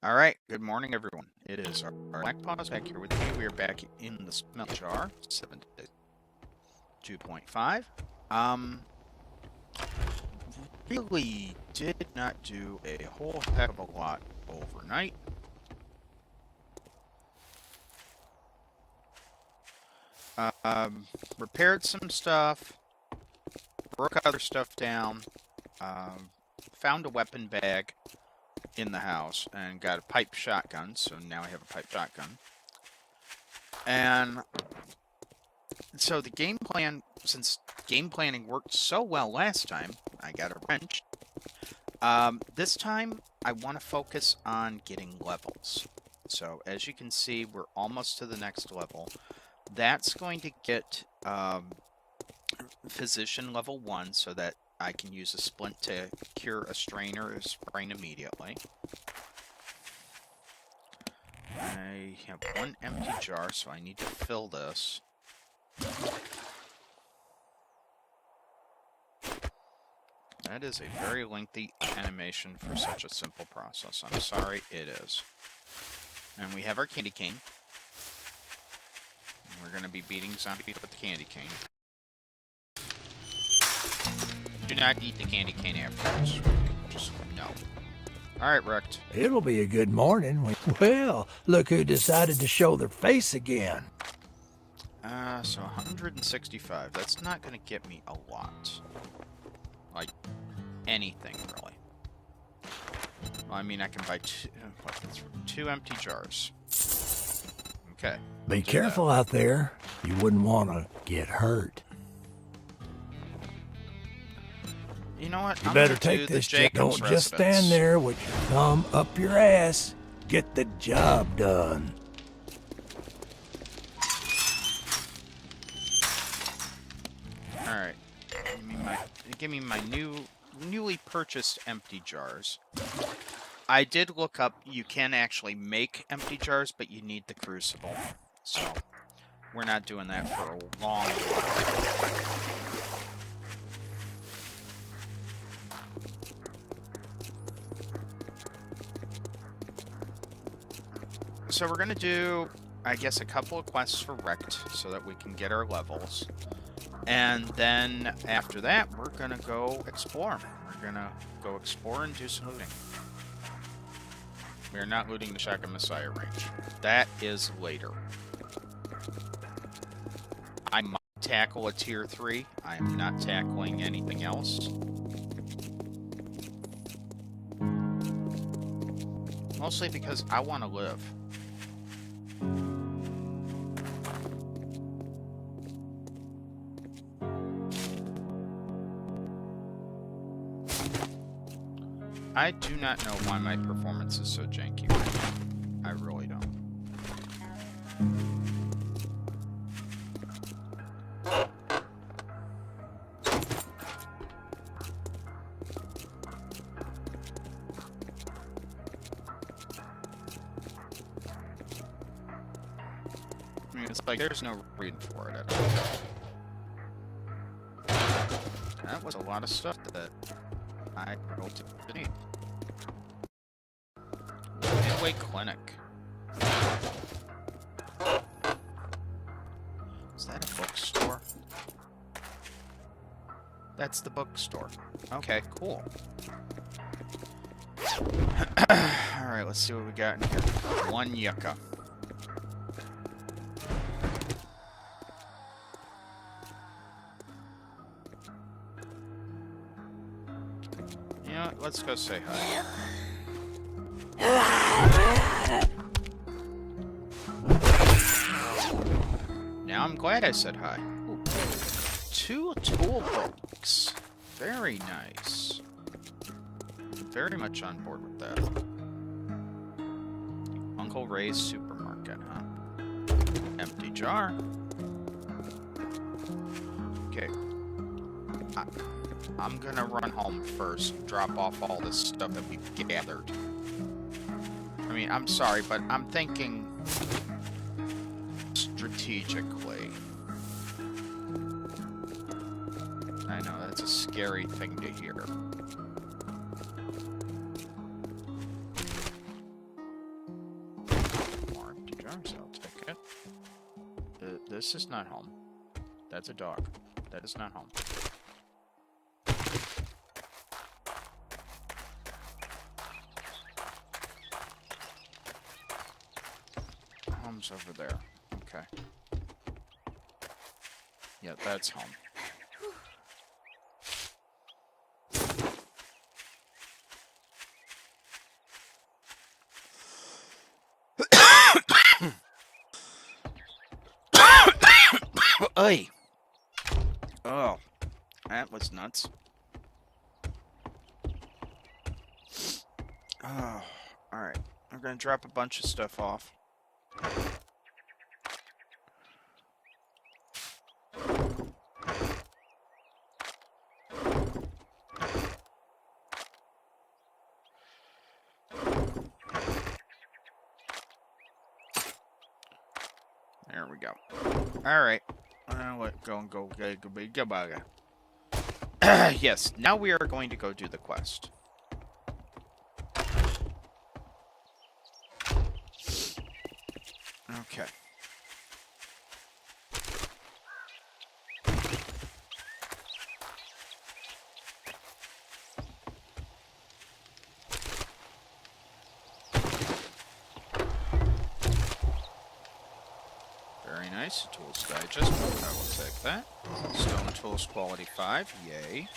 All right, good morning, everyone. It is our Black Pause back here with you. We are back in the Smelly jar, 7.2.5. Um, really did not do a whole heck of a lot overnight. Repaired some stuff, broke other stuff down, found a weapon bag in the house, and got a pipe shotgun, so now I have a pipe shotgun. And so the game plan, since game planning worked so well last time, I got a wrench. This time, I want to focus on getting levels. So as you can see, we're almost to the next level. That's going to get Physician level 1 so that I can use a splint to cure a strain or a sprain immediately. I have one empty jar, so I need to fill this. That is a very lengthy animation for such a simple process. I'm sorry, it is. And we have our candy cane. We're going to be beating zombies with the candy cane. Do not eat the candy cane afterwards. Just no. Alright, Rekt. It'll be a good morning. Well, look who decided to show their face again. So 165. That's not going to get me a lot. Like, anything, really. Well, I mean, I can buy two empty jars. Okay. Be careful out there. You wouldn't want to get hurt. You know what? You better take this job. Don't just stand there with your thumb up your ass. Get the job done. Alright. Give me my newly purchased empty jars. I did look up, you can actually make empty jars, but you need the crucible. So, we're not doing that for a long while. So we're going to do, I guess, a couple of quests for Rekt so that we can get our levels. And then after that, we're going to go explore. We're going to go explore and do some looting. We are not looting the Shotgun Messiah range. That is later. I might tackle a tier 3. I am not tackling anything else. Mostly because I want to live. I do not know why my performance is so janky. I really don't. I mean, it's like there's no reason for it at all. That was a lot of stuff that I rolled to need. Midway Clinic. Is that a bookstore? That's the bookstore. Okay, cool. Alright, let's see what we got in here. One yucca. You know what? Let's go say hi. Now I'm glad I said hi. Ooh. 2 tool books. Very nice. Very much on board with that. Uncle Ray's supermarket, huh? Empty jar. Okay. I'm gonna run home first, drop off all this stuff that we've gathered. I mean, I'm sorry, but I'm thinking strategically. I know, that's a scary thing to hear. this is not home. That's a dog. That is not home. Home's over there. Okay. Yeah, that's home. Ay. Oh, that was nuts. Oh, alright. I'm gonna drop a bunch of stuff off. There we go. Alright. Go. Yes, now we are going to go do the quest. Okay. Very nice. Tools Digest. I will take that. Stone Tools Quality 5. Yay.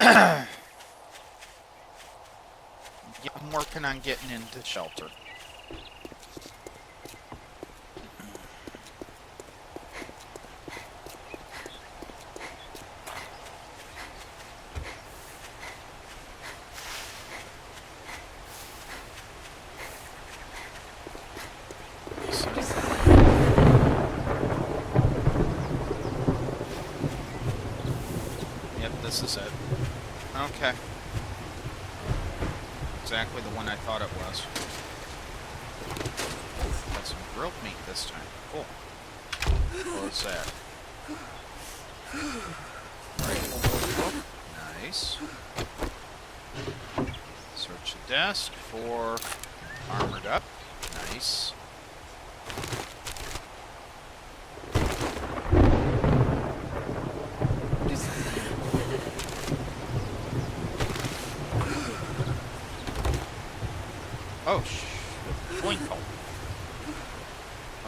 Yeah, I'm working on getting into shelter. This is it. Okay. Exactly the one I thought it was. Got some grilled meat this time. Cool. Close that. Rifle book. Nice. Search the desk for armored up. Nice. Oh, Twinkle.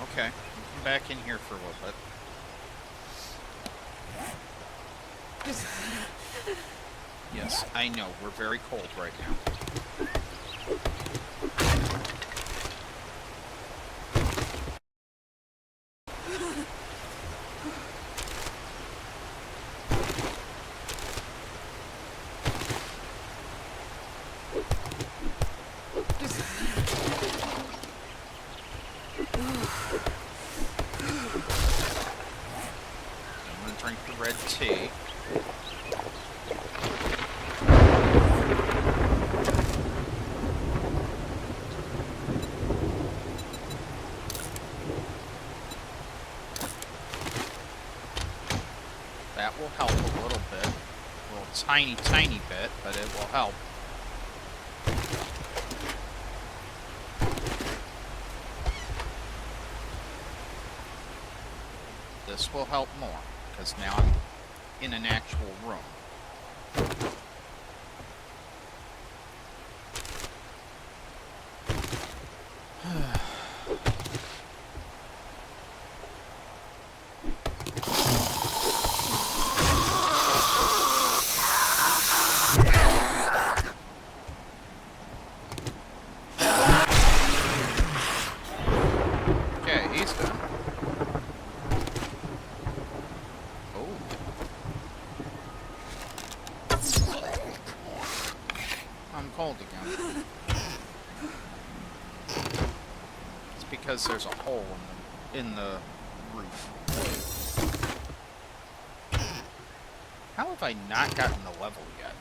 Okay, come back in here for a little bit. Yes, I know, we're very cold right now. Red tea. That will help a little bit. A little tiny bit, but it will help. This will help more, because now I'm in an actual room. Okay, he's done. Cold again. It's because there's a hole in the roof. How have I not gotten the level yet?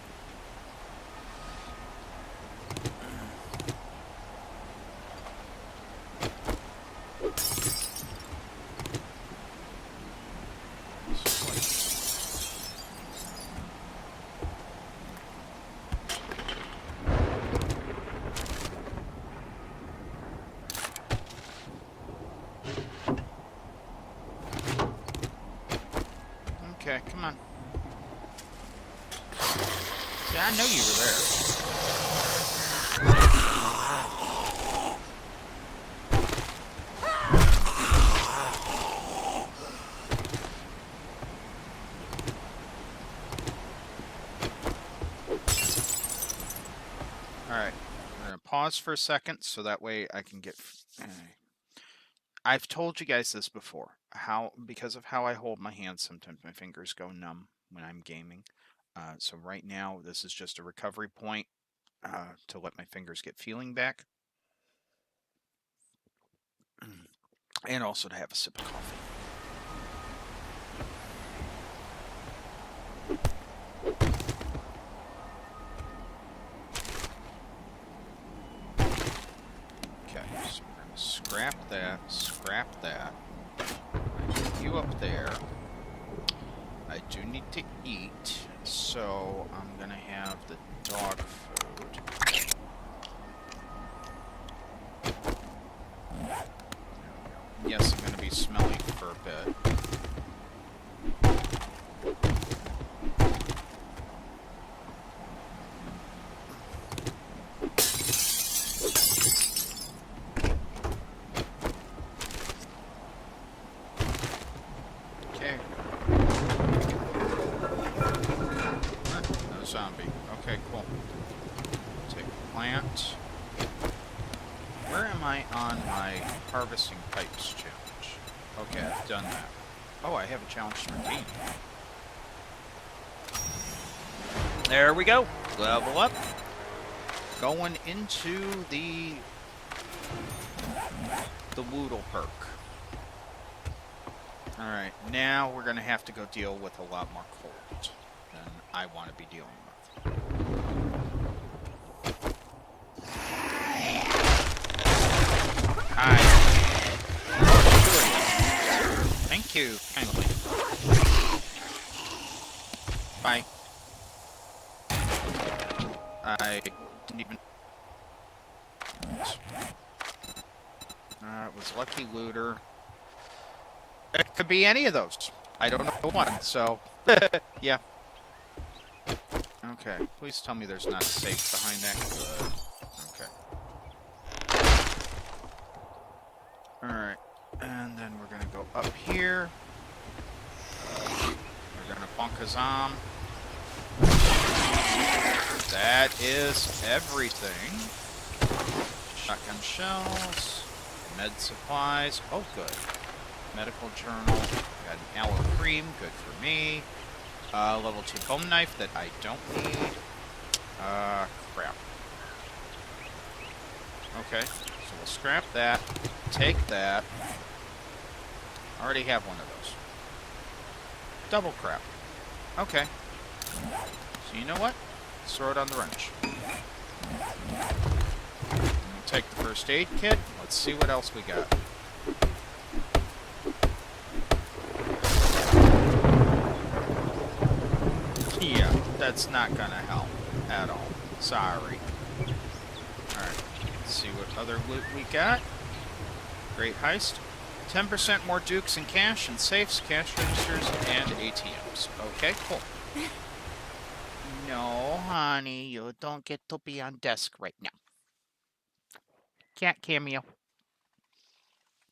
Yeah, I know you were there. Alright, I'm going to pause for a second so that way I can get... I've told you guys this before. Because of how I hold my hands, sometimes my fingers go numb when I'm gaming. So right now, this is just a recovery point to let my fingers get feeling back. And also to have a sip of coffee. Okay, so we're going to scrap that. I get you up there. I do need to eat, so I'm going to have the dog food. Yes, I'm going to be smelly for a bit. Okay. No zombie. Okay, cool. Take a plant. Where am I on my harvesting pipes challenge? Okay, I've done that. Oh, I have a challenge to redeem. There we go. Level up. Going into the Woodle perk. Alright, now we're going to have to go deal with a lot more cold than I want to be dealing with. Hi. Thank you, kindly. Bye. I didn't even... it was Lucky Looter. It could be any of those. I don't know one, so... yeah. Okay, please tell me there's not a safe behind that. Okay. Alright, and then we're gonna go up here. We're gonna bonk a zom. That is everything. Shotgun shells. Med supplies. Oh, good. Medical journal. Got an aloe cream. Good for me. Level 2 bone knife that I don't need. Crap. Okay, so we'll scrap that. Take that. I already have one of those. Double crap. Okay. So you know what? Let's throw it on the wrench. We'll take the first aid kit. Let's see what else we got. Yeah, that's not gonna help at all. Sorry. Alright, let's see what other loot we got. Great heist. 10% more dukes and cash and safes, cash registers, and ATMs. Okay, cool. No, honey, you don't get to be on desk right now. Cat cameo.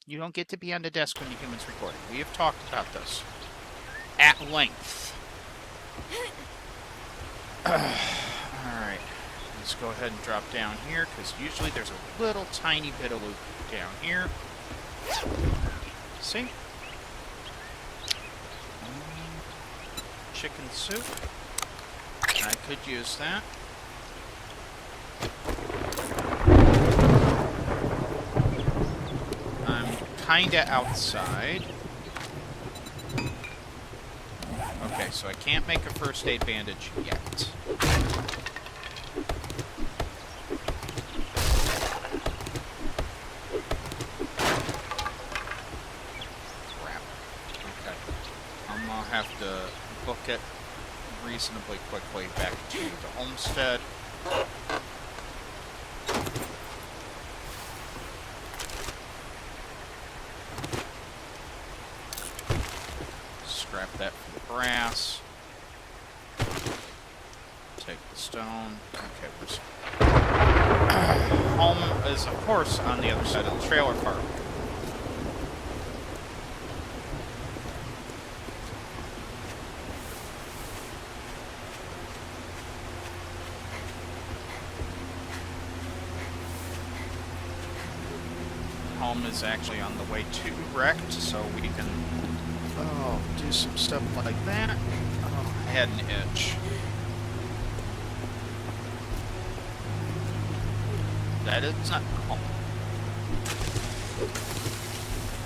You don't get to be on the desk when your human's recording. We have talked about this at length. Alright, let's go ahead and drop down here, because usually there's a little tiny bit of loot down here. See? Chicken soup. I could use that. I'm kinda outside. Okay, so I can't make a first aid bandage yet. Crap. Okay. I'm gonna have to book it reasonably quickly back to the homestead. Scrap that from the brass. take the stone. Okay, where's home is, of course, on the other side of the trailer park. Home is actually on the way to Rekt, so we can do some stuff like that. Oh, I had an itch. That is not home.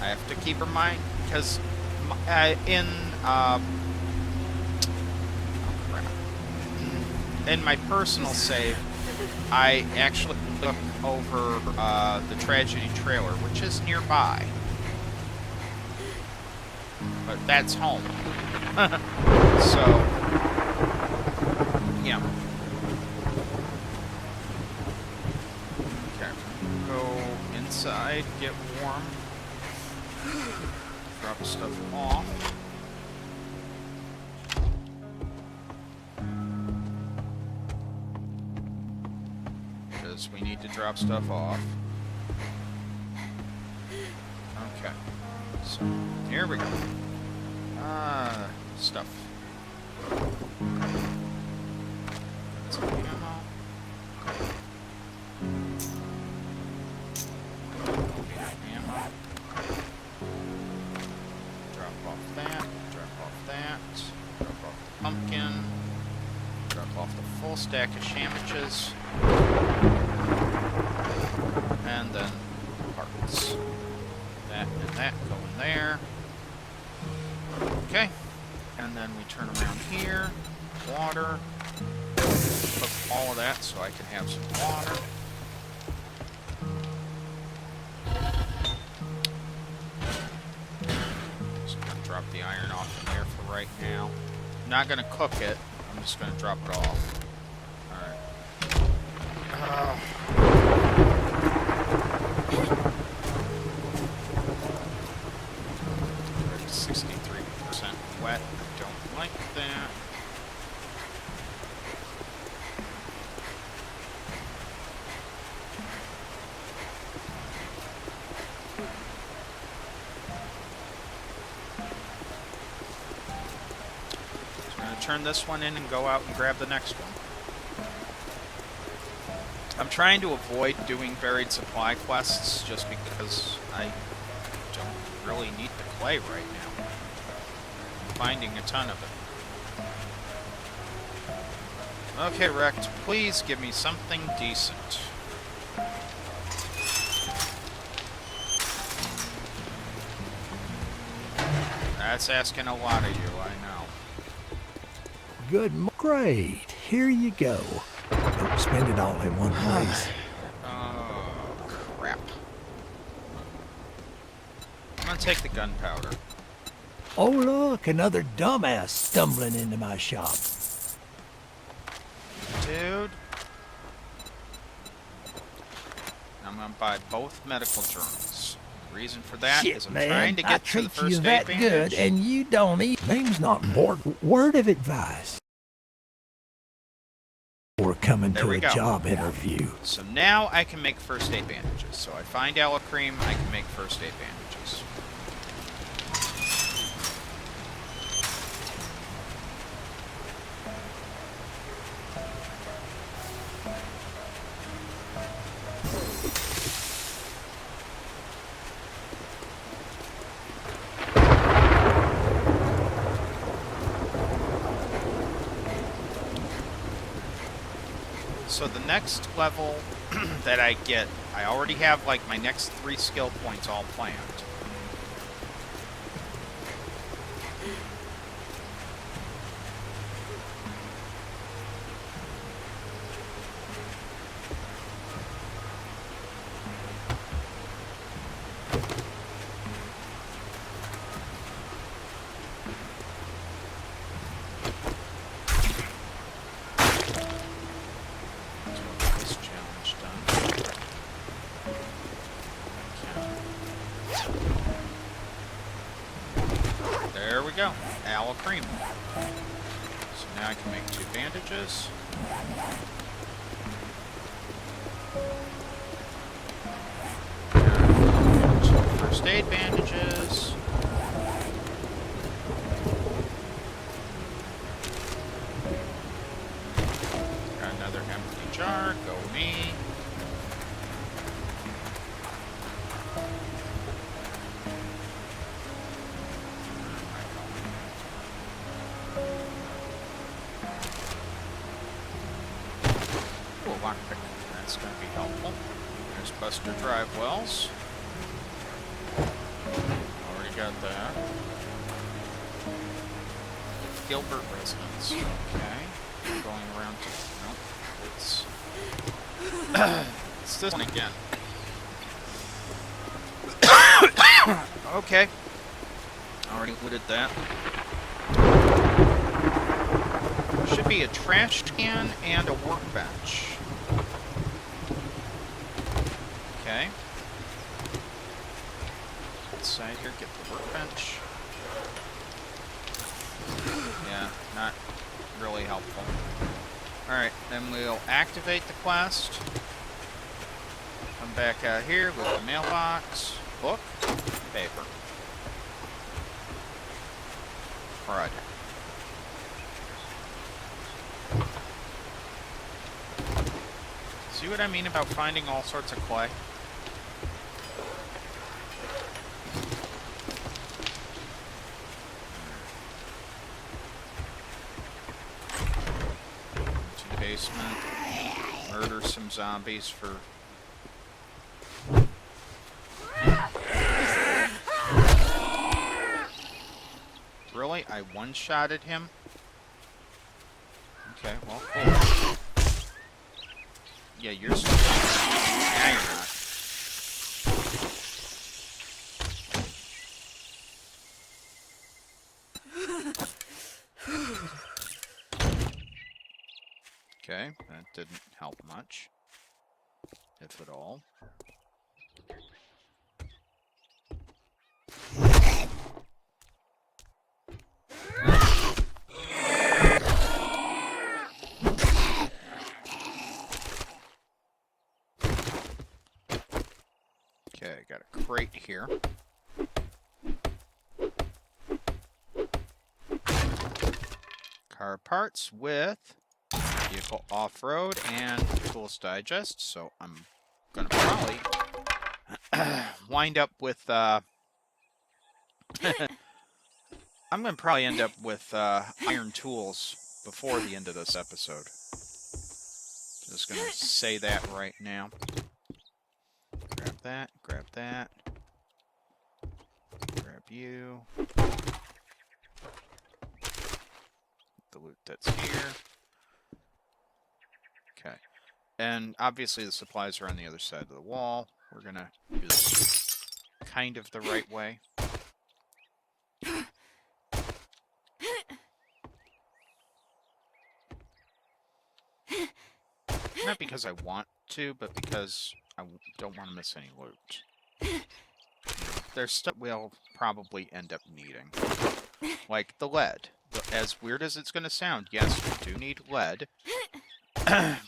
I have to keep in mind because in my personal save, I actually look over the tragedy trailer, which is nearby. But that's home. So, yeah. Okay. Go inside, get warm. Drop stuff off. Because we need to drop stuff off. Okay. So, here we go. Stuff. Some ammo. Ammo. Drop off that. Drop off that. Drop off the pumpkin. Drop off the full stack of sandwiches. And then parts. That and that go in there. Okay. And then we turn around here. Water. Cook all of that so I can have some water. Just gonna drop the iron off in there for right now. I'm not gonna cook it. I'm just gonna drop it off. Alright. 63% wet. I don't like that. So I'm going to turn this one in and go out and grab the next one. I'm trying to avoid doing buried supply quests just because I don't really need the clay right now. I'm finding a ton of it. Okay, Rekt, please give me something decent. That's asking a lot of you, I know. Great. Here you go. Don't spend it all in one place. Oh, crap. I'm gonna take the gunpowder. Oh, look, another dumbass stumbling into my shop. Dude. I'm gonna buy both medical journals. The reason for that is I'm trying to get to the first aid bandage. I treat you that good, and you don't eat. Name's not important. Word of advice. We're coming to a job interview. So now I can make first aid bandages. So I find aloe cream, I can make first aid bandages. So the next level that I get, I already have like my next 3 skill points all planned. There we go. Aloe cream. So now I can make 2 bandages. Two first aid bandages. Got another empty jar. Go me. Lockpick. That's going to be helpful. There's Buster Drive Wells. Already got that. Gilbert Residence. Okay. Going around to... Nope. It's... it's this one again. Okay. Already looted that. Should be a trash can and a workbench. Okay. Inside here, get the workbench. Yeah, not really helpful. Alright, then we'll activate the quest. Come back out here with the mailbox, book, paper. Crud. See what I mean about finding all sorts of clay? To the basement. Murder some zombies for... Really? I one-shotted him? Okay, well, cool. Yeah, you're still... Yeah, you're not. Okay, that didn't help much. If at all. Okay, got a crate here. Car parts with vehicle off-road and tools digest, so I'm gonna probably wind up with I'm gonna probably end up with iron tools before the end of this episode. Just gonna say that right now. Grab that, grab that. Grab you. The loot that's here. Okay. And obviously the supplies are on the other side of the wall. We're gonna do this kind of the right way. Not because I want to, but because I don't want to miss any loot. There's stuff we'll probably end up needing. Like the lead. As weird as it's going to sound, yes, we do need lead.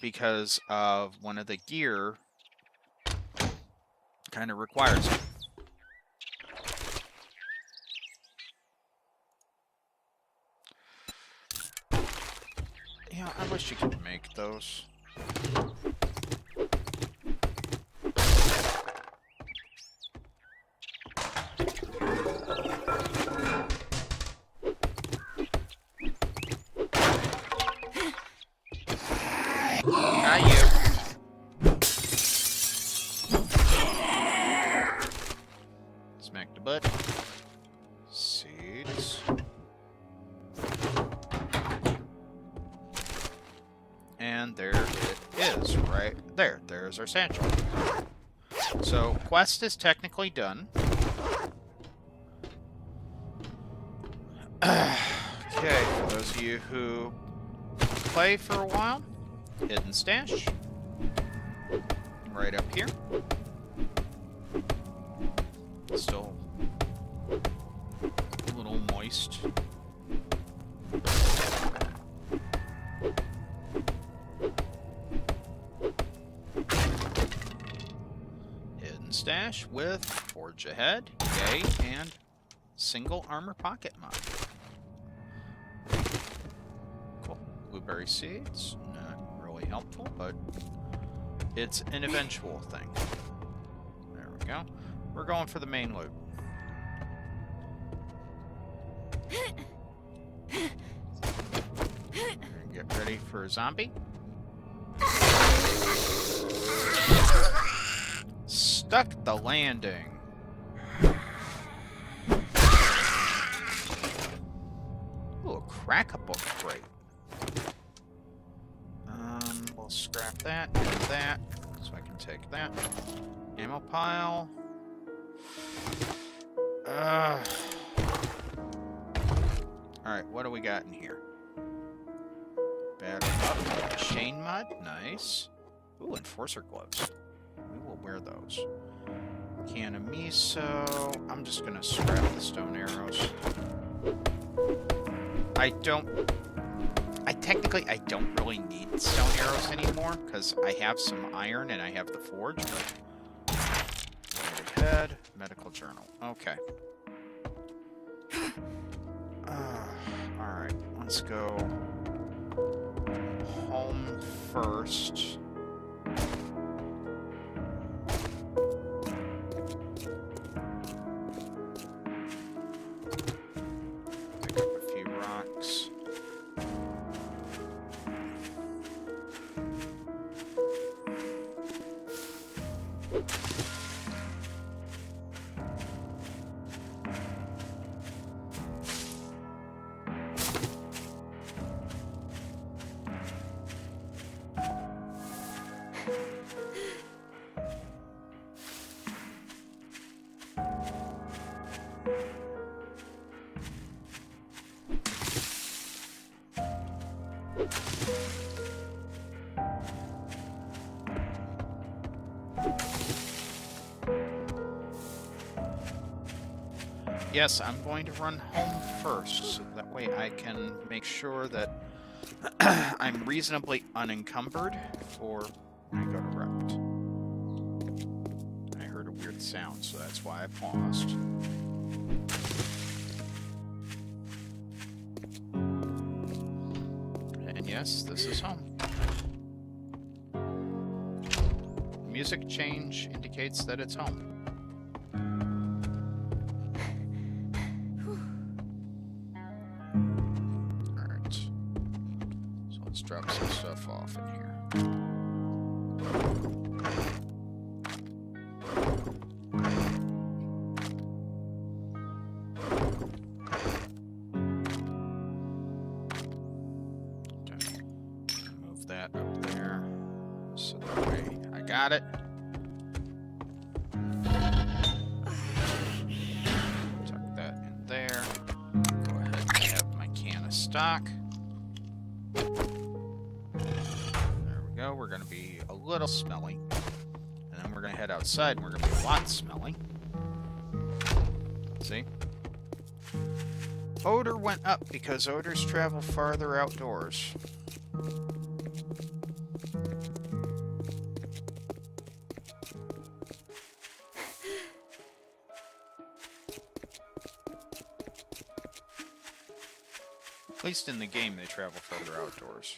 Because of one of the gear kind of requires it. Yeah, I wish you could make those. Not you. Smack the butt. Seeds. And there it is, right there. There's our satchel. So, quest is technically done. Okay, for those of you who play for a while, hidden stash. Right up here. Still a little moist. stash with Forge Ahead, Yay, and Single Armor Pocket Mod. Cool. Blueberry seeds, not really helpful, but it's an eventual thing. There we go. We're going for the main loot. Get ready for a zombie. Stuck the landing. Ooh, a crack-a-book crate. We'll scrap that and that, so I can take that. Ammo pile. Alright, what do we got in here? Battered up. Chain mud. Nice. Ooh, enforcer gloves. We will wear those. Can of miso. I'm just gonna scrap the stone arrows. I don't really need stone arrows anymore, because I have some iron and I have the forge, but... Head, medical journal. Okay. Alright, let's go home first. Pick up a few rocks. Yes, I'm going to run home first, so that way I can make sure that I'm reasonably unencumbered before I go to Rekt. I heard a weird sound, so that's why I paused. And yes, this is home. Music change indicates that it's home. Drop some stuff off in here. Okay. Move that up there. So that way I got it. Tuck that in there. Go ahead and have my can of stock. We're going to be a little smelly. And then we're going to head outside and we're going to be a lot smelly. See? Odor went up because odors travel farther outdoors. At least in the game, they travel further outdoors.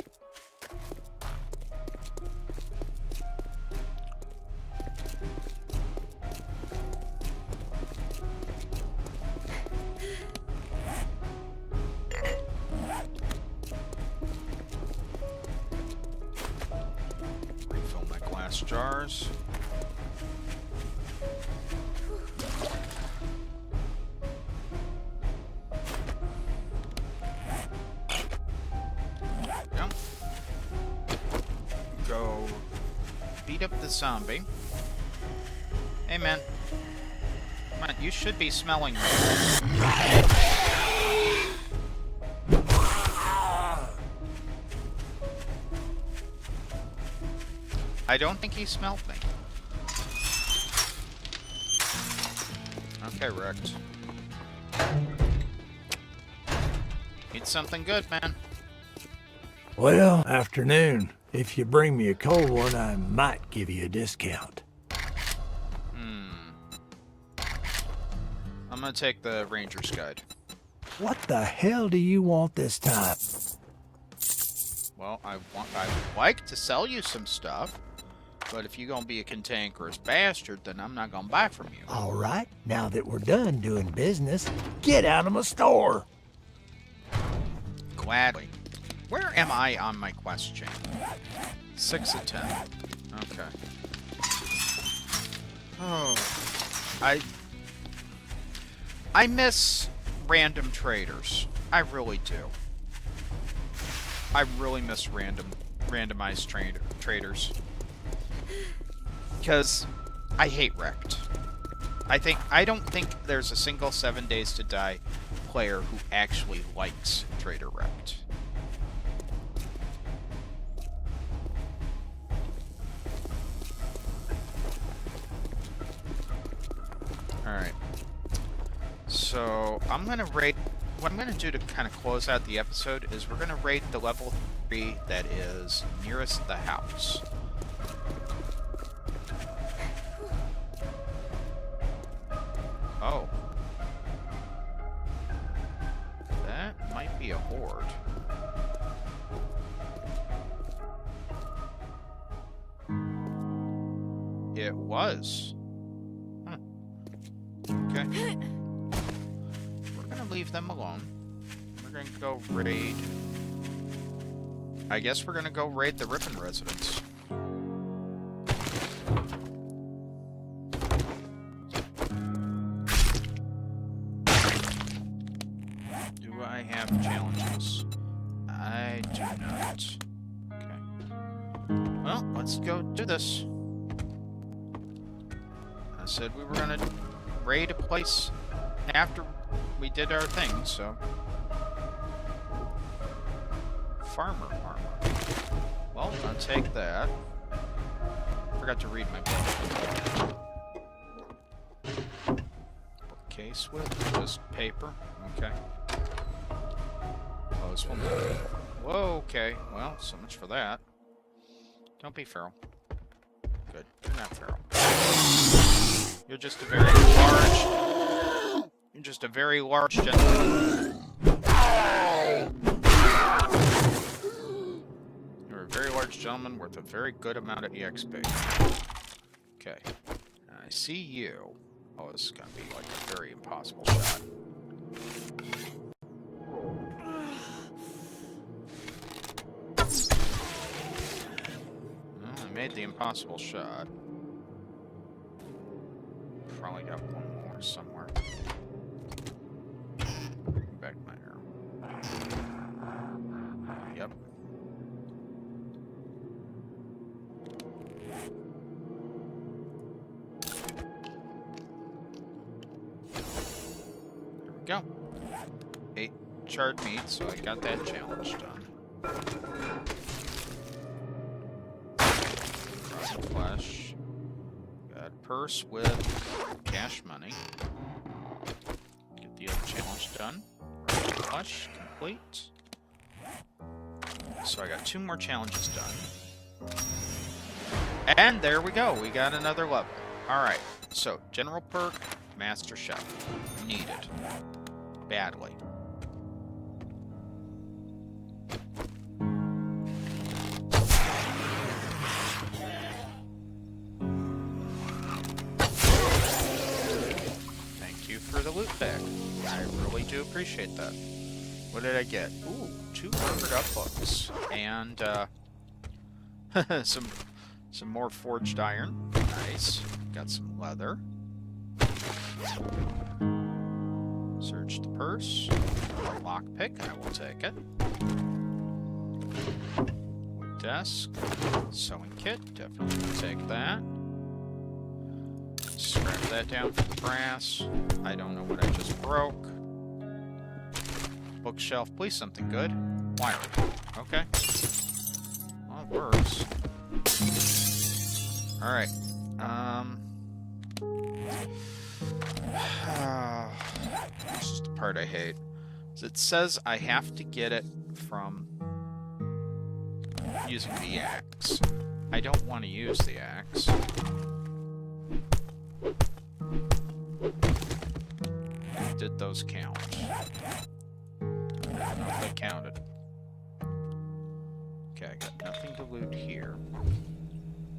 Refill my glass jars. Go beat up the zombie. Hey man, come on, you should be smelling me. I don't think he smelled me. Okay, Rekt. Need something good, man. Well, afternoon. If you bring me a cold one, I might give you a discount. Hmm. I'm gonna take the Ranger's Guide. What the hell do you want this time? Well, I'd like to sell you some stuff, but if you're gonna be a cantankerous bastard, then I'm not gonna buy from you. All right, now that we're done doing business, get out of my store. Gladly. Where am I on my quest chain? 6 of 10. Okay. Oh, I miss random traders. I really do. I really miss randomized traders. Because I hate Rekt. I don't think there's a single 7 Days to Die player who actually likes Trader Rekt. Alright. So, I'm gonna rate... What I'm gonna do to kind of close out the episode is we're gonna rate the level 3 that is nearest the house. Oh. That might be a horde. It was. Huh. Okay. We're gonna leave them alone. We're gonna go raid... I guess we're gonna go raid the Rippin' residence. Do I have challenges? I do not. Okay. Well, let's go do this. I said we were gonna raid a place after we did our thing, so... Farmer. Well, I'll take that. Forgot to read my book. Bookcase with just paper. Okay. Oh, this one. Whoa, okay. Well, so much for that. Don't be feral. Good. You're not feral. You're just a very large... You're just a very large gentleman. You're a very large gentleman worth a very good amount of EXP. Okay. I see you. Oh, this is gonna be like a very impossible shot. Well, I made the impossible shot. Probably got one more somewhere. Back my arrow. Yep. There we go. 8 charred meat, so I got that challenge done. Rotten flesh. Got a purse with cash money. Get the other challenge done. Rotten flesh complete. So I got 2 more challenges done. And there we go. We got another level. Alright. So, general perk, master chef. Needed. Badly. Thank you for the loot bag. I really do appreciate that. What did I get? Ooh, 2 armored up books. And, some more forged iron. Nice. Got some leather. Search the purse. Lockpick, I will take it. Wood desk. Sewing kit, definitely will take that. Scrap that down for the brass. I don't know what I just broke. Bookshelf, please something good. Wire. Okay. Well, it works. Alright. This is the part I hate. It says I have to get it from using the axe. I don't want to use the axe. did those count? I don't know if they counted. Okay, I got nothing to loot here.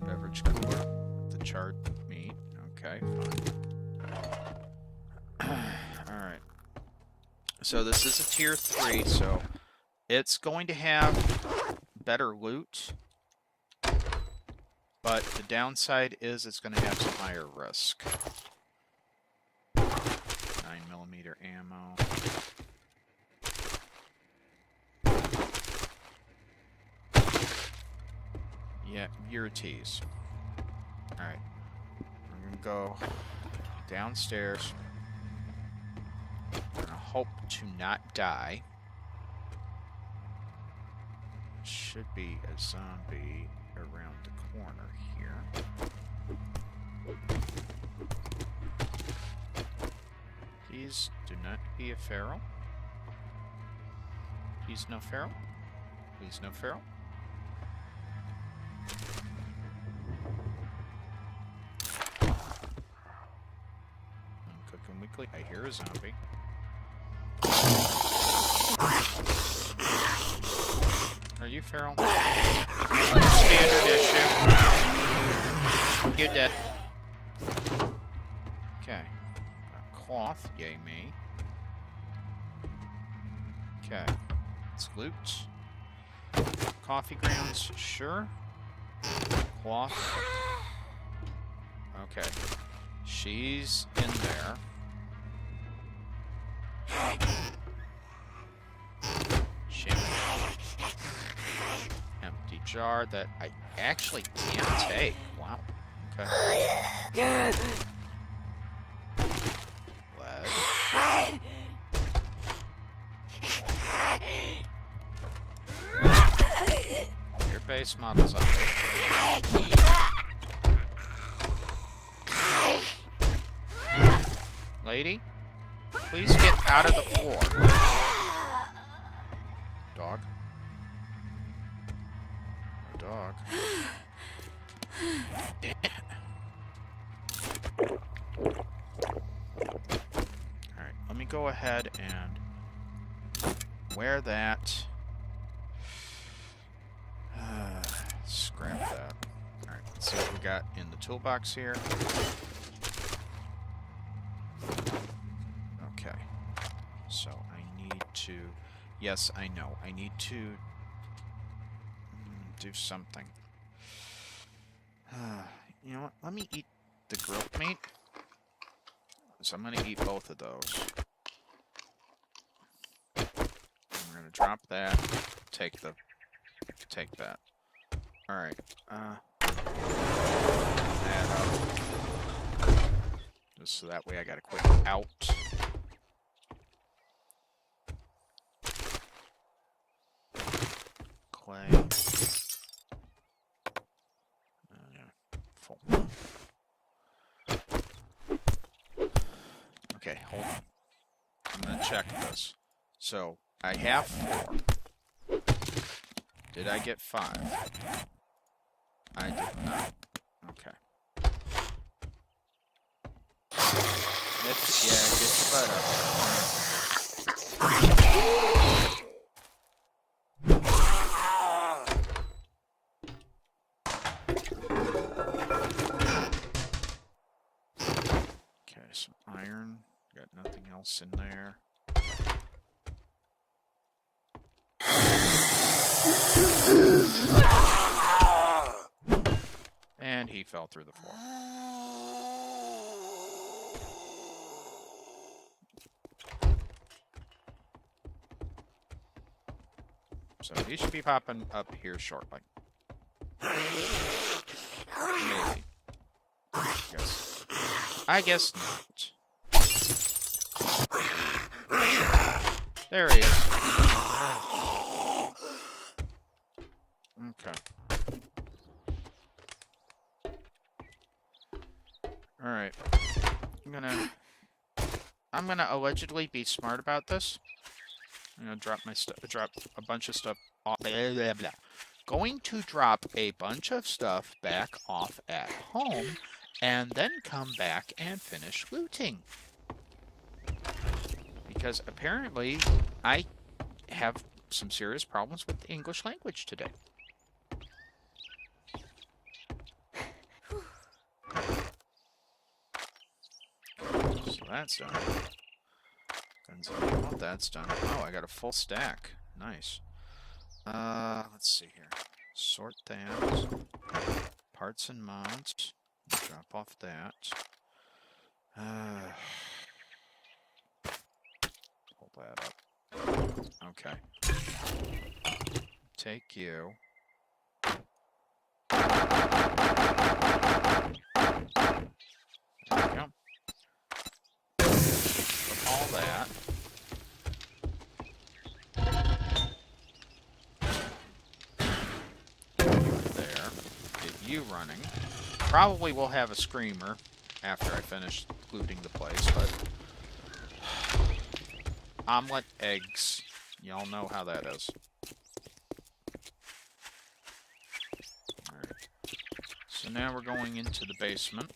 Beverage cooler, the charred meat. Okay, fine. Alright. So this is a tier 3, so it's going to have better loot. But the downside is it's going to have some higher risk. 9mm ammo. Yeah, you're a tease. Alright. I'm going to go downstairs. I'm going to hope to not die. Should be a zombie around the corner here. Please do not be a feral. Please no feral. Please no feral. I'm cooking weekly. I hear a zombie. Are you feral? Standard issue. You're dead. Okay. A cloth, yay me. Okay. Let's loot. Coffee grounds, sure. Cloth. Okay. She's in there. Empty jar that I actually can't take. Wow. Okay. Lead. Your base model's up there. Lady, please get out of the floor. Dog. No dog. Damn it. Alright, let me go ahead and wear that. Scrap that. Alright, let's see what we got in the toolbox here. Okay. So I need to... Yes, I know. I need to do something. You know what? Let me eat the grilled meat. So I'm going to eat both of those. I'm going to drop that. Take that. Alright. That up. Just so that way I got a quick out. Clay. Full. Okay, hold on. I'm gonna check this. So, I have 4. Did I get 5? I did not. Okay. Get better. Okay, some iron. Got nothing else in there. And he fell through the floor. So he should be popping up here shortly. Maybe. I guess not. There he is. Okay. Alright. I'm gonna allegedly be smart about this. I'm gonna drop a bunch of stuff off. Blah, blah, blah. Going to drop a bunch of stuff back off at home, and then come back and finish looting. because apparently I have some serious problems with the English language today. So that's done. Well, that's done. Oh, I got a full stack. Nice. Let's see here. Sort that. Parts and mods. Drop off that. Pull that up. Okay. Take you. There we go. All that. There. Get you running. Probably will have a screamer after I finish looting the place, but omelet, eggs, y'all know how that is. Alright. So now we're going into the basement.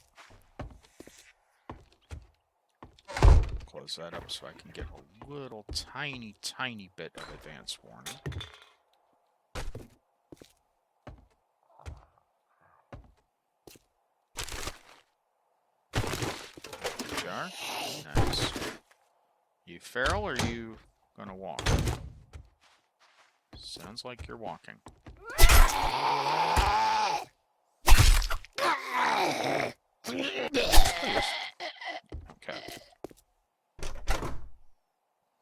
Close that up so I can get a little tiny bit of advance warning. Jar. Nice. You feral or you gonna walk? Sounds like you're walking. Okay.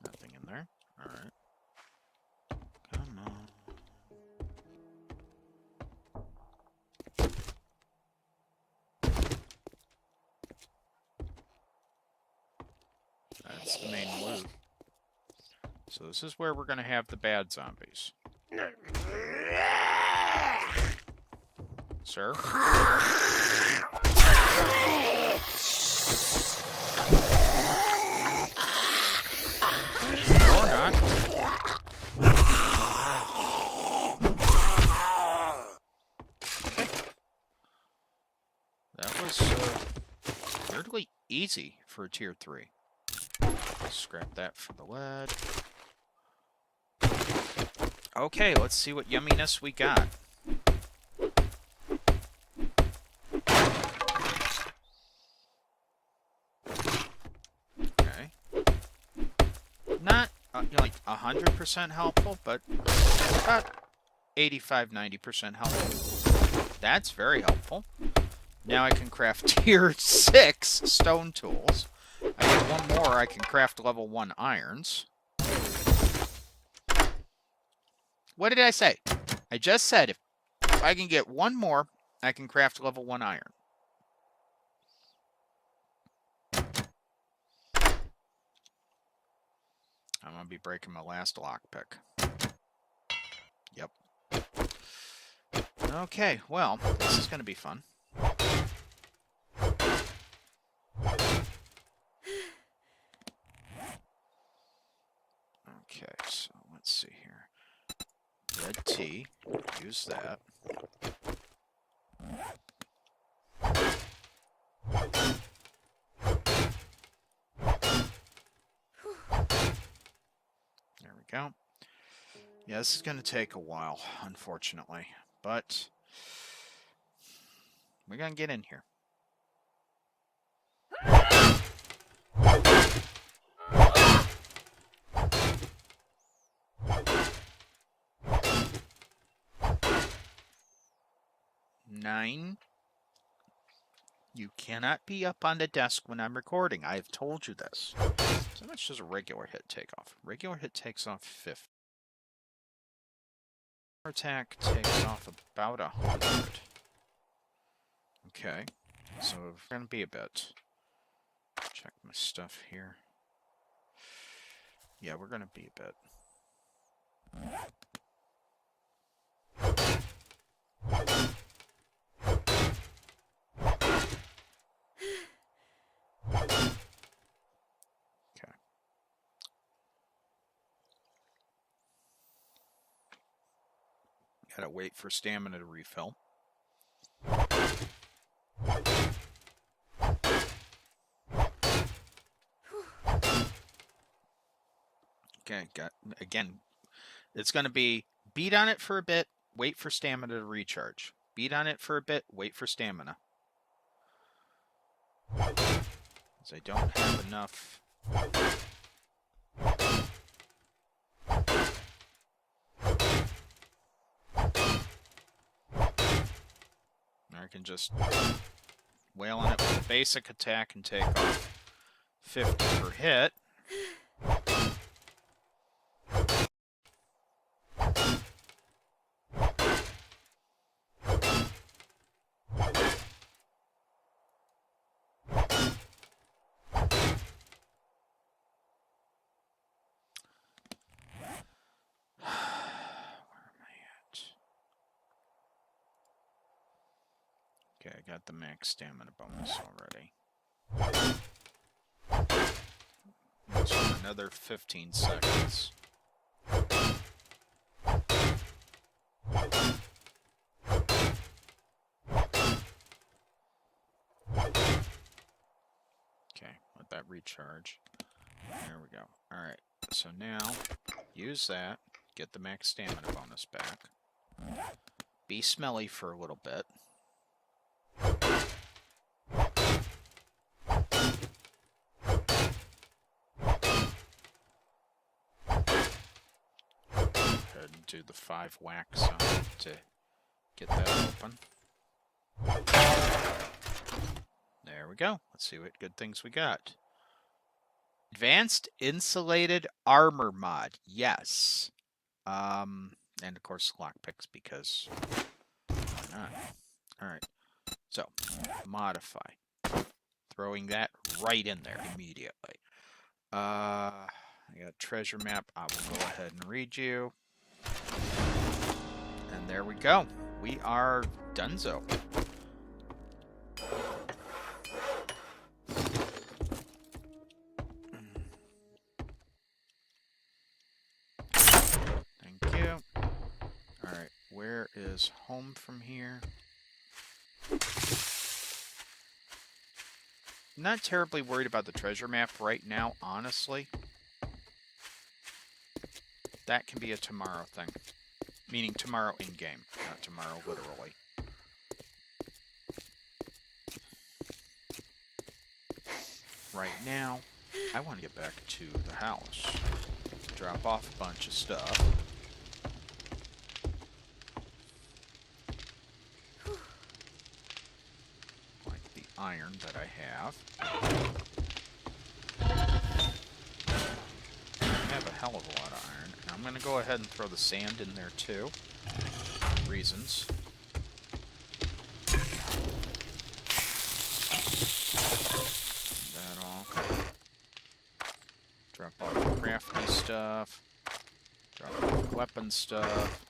Nothing in there. Alright. Come on. That's the main loot. So this is where we're going to have the bad zombies. Sir? Or not. That was weirdly easy for a tier 3. Scrap that for the lead. Okay, let's see what yumminess we got. Okay. Not like 100% helpful, but about 85-90% helpful. That's very helpful. Now I can craft tier 6 stone tools. I get one more, I can craft level 1 irons. What did I say? I just said if I can get one more, I can craft level 1 iron. I'm going to be breaking my last lockpick. Yep. Okay, well, this is going to be fun. Okay, so let's see here. Red tea, use that. There we go. Yeah, this is going to take a while, unfortunately, but we're going to get in here. Nine. You cannot be up on the desk when I'm recording. I have told you this. So much does a regular hit take off? Regular hit takes off 50. Attack takes off about 100. Okay, so we're going to be a bit. Check my stuff here. Yeah, we're going to be a bit. Okay. Gotta wait for stamina to refill. Okay, again, it's going to be beat on it for a bit, wait for stamina to recharge. Beat on it for a bit, wait for stamina. Because I don't have enough. I can just wail on it with a basic attack and take off 50 per hit. Okay, I got the max stamina bonus already. That's for another 15 seconds. Okay, let that recharge. There we go. Alright, so now, use that, get the max stamina bonus back. Be smelly for a little bit. Ahead and do the 5 whacks on it to get that open. There we go. Let's see what good things we got. Advanced Insulated Armor mod. Yes. And of course lockpicks, because why not? Alright. So, modify. Throwing that right in there immediately. I got treasure map. I will go ahead and read you. And there we go. We are donezo. Thank you. Alright, where is home from here? I'm not terribly worried about the treasure map right now, honestly. That can be a tomorrow thing. Meaning tomorrow in-game, not tomorrow literally. Right now, I want to get back to the house. Drop off a bunch of stuff. Like the iron that I have. I have a hell of a lot of iron. And I'm going to go ahead and throw the sand in there too. Reasons. That all. Drop off the crafting stuff. Drop off weapon stuff.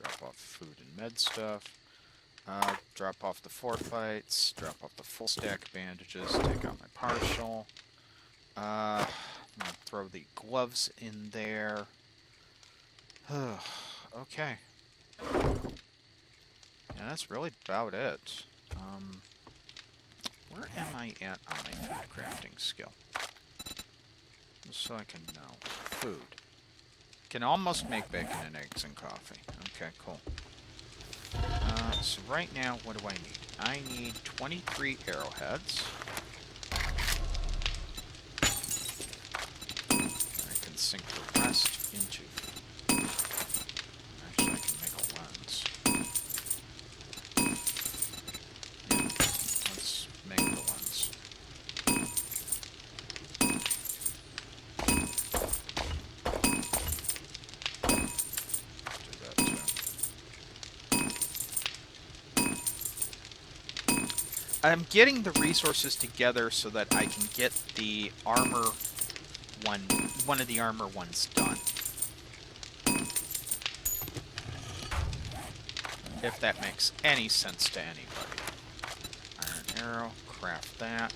Drop off food and med stuff. Drop off the fortifights. Drop off the full stack bandages. Take out my partial. I'm gonna throw the gloves in there. Okay. Yeah, that's really about it. Where am I at on my food crafting skill? Just so I can know. Food. Can almost make bacon and eggs and coffee. Okay, cool. So right now, what do I need? I need 23 arrowheads. I can sink the rest into... Actually, I can make a lens. Yeah, let's make the lens. Do that too. I'm getting the resources together so that I can get the armor one of the armor ones done. If that makes any sense to anybody. Iron arrow, craft that.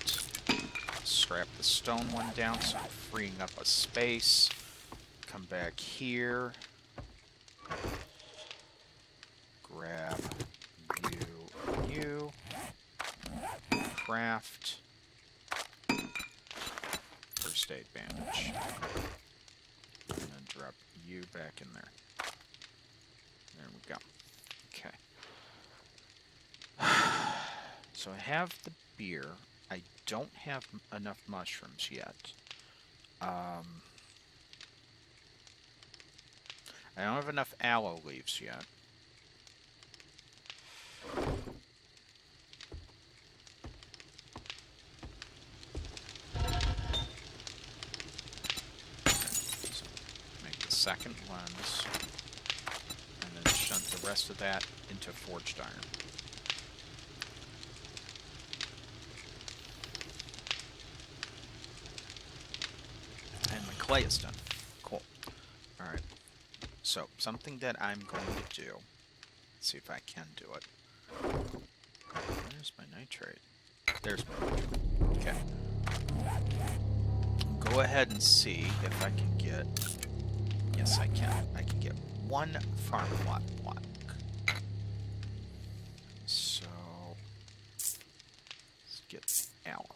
Scrap the stone one down so I'm freeing up a space. Come back here. Grab you. Craft. First aid bandage. And then you back in there. There we go. Okay. So I have the beer. I don't have enough mushrooms yet. I don't have enough aloe leaves yet. So make the second lens, and then shunt the rest of that into forged iron. And my clay is done. Cool. Alright. So, something that I'm going to do, let's see if I can do it. Where's my nitrate? There's my nitrate. Okay. Go ahead and see if I can get... Yes, I can. I can get one farm lot block. So, let's get aloe.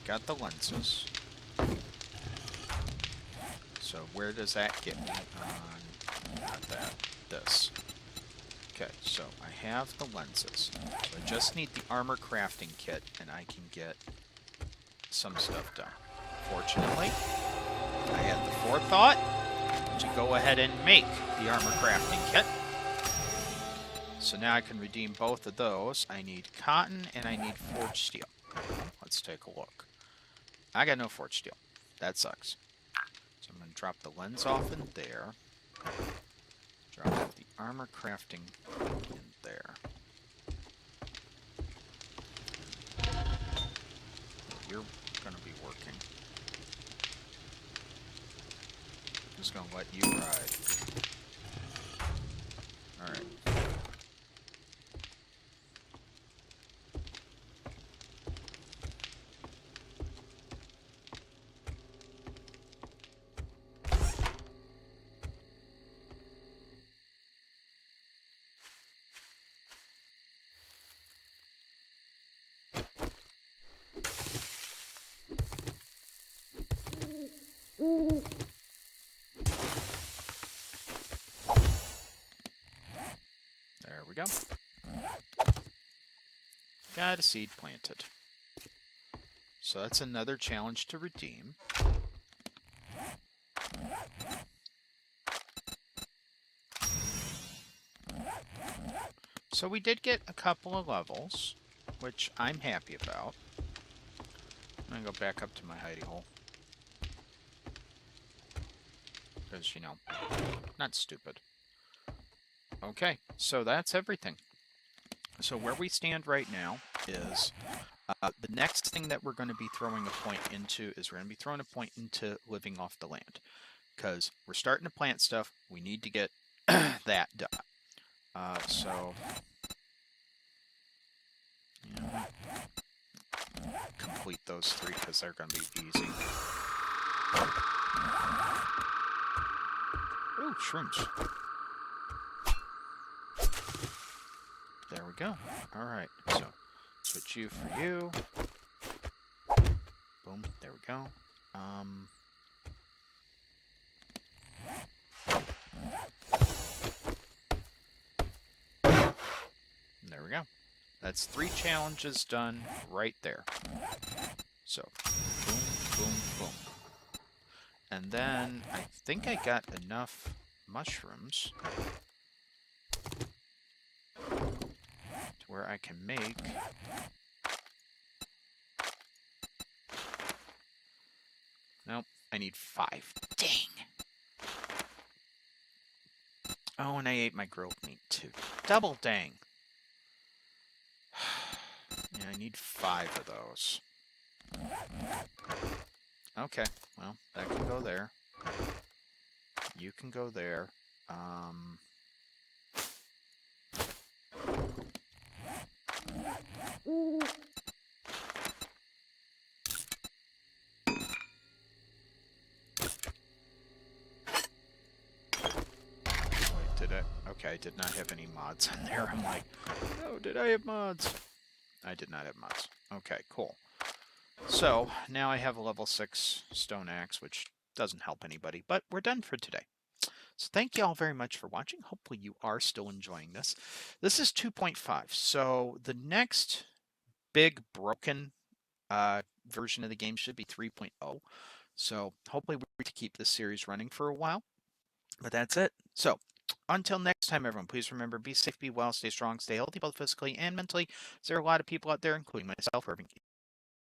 Got the lenses. So where does that get me on that? This. Okay, so I have the lenses. So I just need the armor crafting kit and I can get some stuff done. Fortunately, I had the forethought to go ahead and make the armor crafting kit. So now I can redeem both of those. I need cotton and I need forged steel. Let's take a look. I got no forged steel. That sucks. So I'm going to drop the lens off in there. Drop off the armor crafting in there. You're going to be working. I'm just going to let you ride. Alright. There we go. Got a seed planted. So that's another challenge to redeem. So we did get a couple of levels, which I'm happy about. I'm going to go back up to my hidey hole. Because, you know, not stupid. Okay, so that's everything. So where we stand right now is the next thing that we're going to be throwing a point into is we're going to be throwing a point into living off the land. Because we're starting to plant stuff, we need to get that done. So, you know, complete those three because they're going to be easy. Ooh, shrooms. There we go. Alright, so switch you for you. Boom, there we go. There we go. That's 3 challenges done right there. So, boom, boom, boom. And then I think I got enough mushrooms to where I can make nope, I need 5. Dang. Oh, and I ate my grilled meat too. Double dang. Yeah, I need 5 of those. Okay, well, that can go there. You can go there. Wait, did it? Okay. Okay, I did not have any mods in there. I'm like, oh, did I have mods? I did not have mods. Okay, cool. So, now I have a level 6 stone axe, which doesn't help anybody, but we're done for today. So thank you all very much for watching. Hopefully you are still enjoying this. This is 2.5, so the next big broken version of the game should be 3.0. So hopefully we can keep this series running for a while. But that's it. So until next time, everyone, please remember, be safe, be well, stay strong, stay healthy, both physically and mentally. There are a lot of people out there, including myself, who are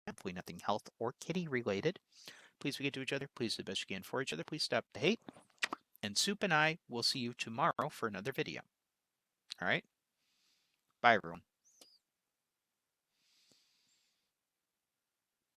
hopefully nothing health or kitty related. Please be good to each other. Please do the best you can for each other. Please stop the hate. And Soup and I will see you tomorrow for another video. All right? Bye, everyone.